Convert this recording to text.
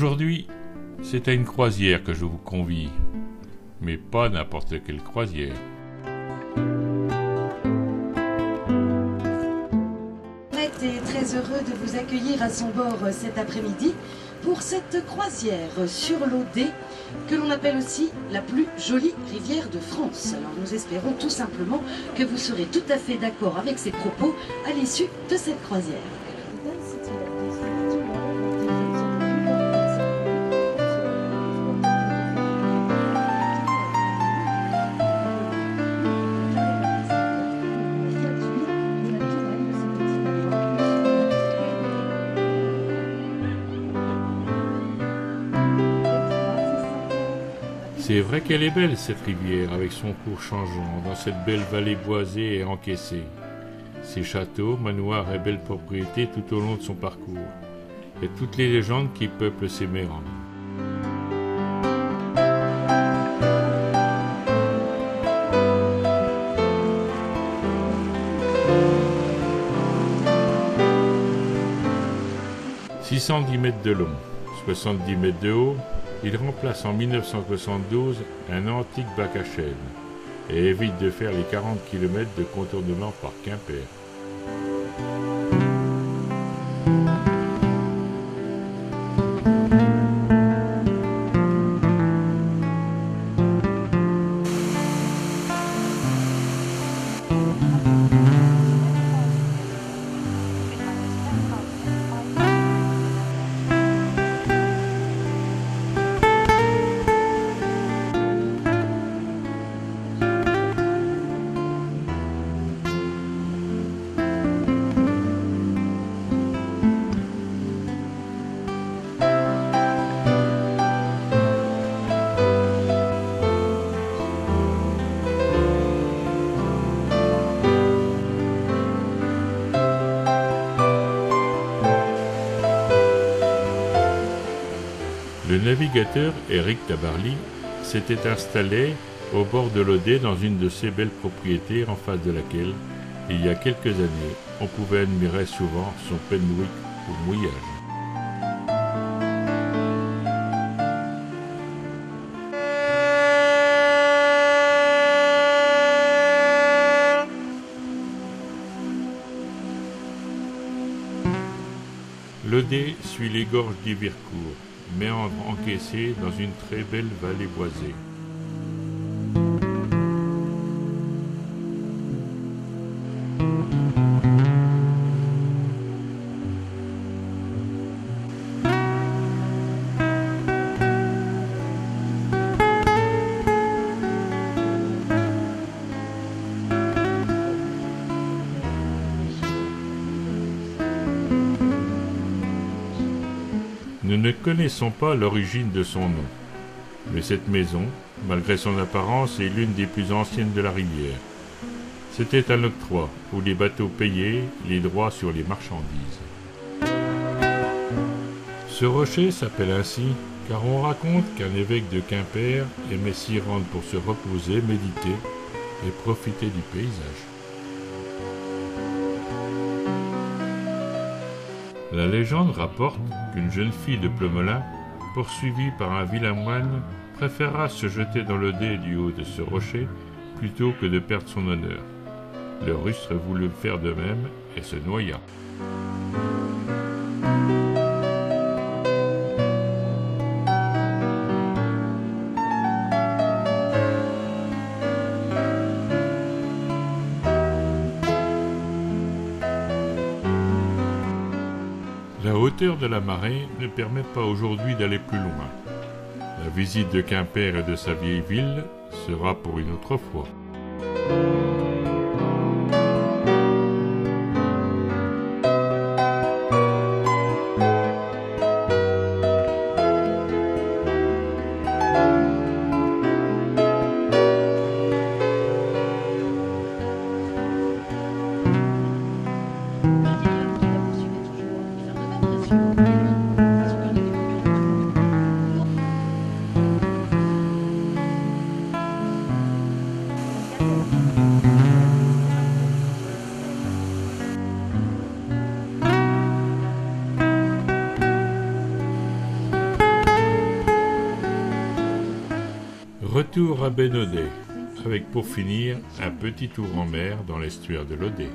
Aujourd'hui, c'est à une croisière que je vous convie, mais pas n'importe quelle croisière. On est très heureux de vous accueillir à son bord cet après-midi pour cette croisière sur l'Odé, que l'on appelle aussi la plus jolie rivière de France. Alors nous espérons tout simplement que vous serez tout à fait d'accord avec ces propos à l'issue de cette croisière. C'est vrai qu'elle est belle cette rivière, avec son cours changeant, dans cette belle vallée boisée et encaissée. Ses châteaux, manoirs et belles propriétés tout au long de son parcours, et toutes les légendes qui peuplent ses méandres. « 610 mètres de long, 70 mètres de haut, il remplace en 1972 un antique bac à chêne et évite de faire les 40 km de contournement par Quimper. Le navigateur Éric Tabarly s'était installé au bord de l'Odé dans une de ses belles propriétés en face de laquelle, il y a quelques années, on pouvait admirer souvent son Penwick au mouillage. L'Odé suit les gorges d'Ivircourt, méandre encaissé dans une très belle vallée boisée. Nous ne connaissons pas l'origine de son nom, mais cette maison, malgré son apparence, est l'une des plus anciennes de la rivière. C'était un octroi où les bateaux payaient les droits sur les marchandises. Ce rocher s'appelle ainsi car on raconte qu'un évêque de Quimper aimait s'y rendre pour se reposer, méditer et profiter du paysage. La légende rapporte qu'une jeune fille de Pleumolin, poursuivie par un vilain moine, préféra se jeter dans l'Odé du haut de ce rocher plutôt que de perdre son honneur. Le rustre voulut faire de même et se noya. La hauteur de la marée ne permet pas aujourd'hui d'aller plus loin. La visite de Quimper et de sa vieille ville sera pour une autre fois. tour à Bénodet, avec pour finir un petit tour en mer dans l'estuaire de l'Odé.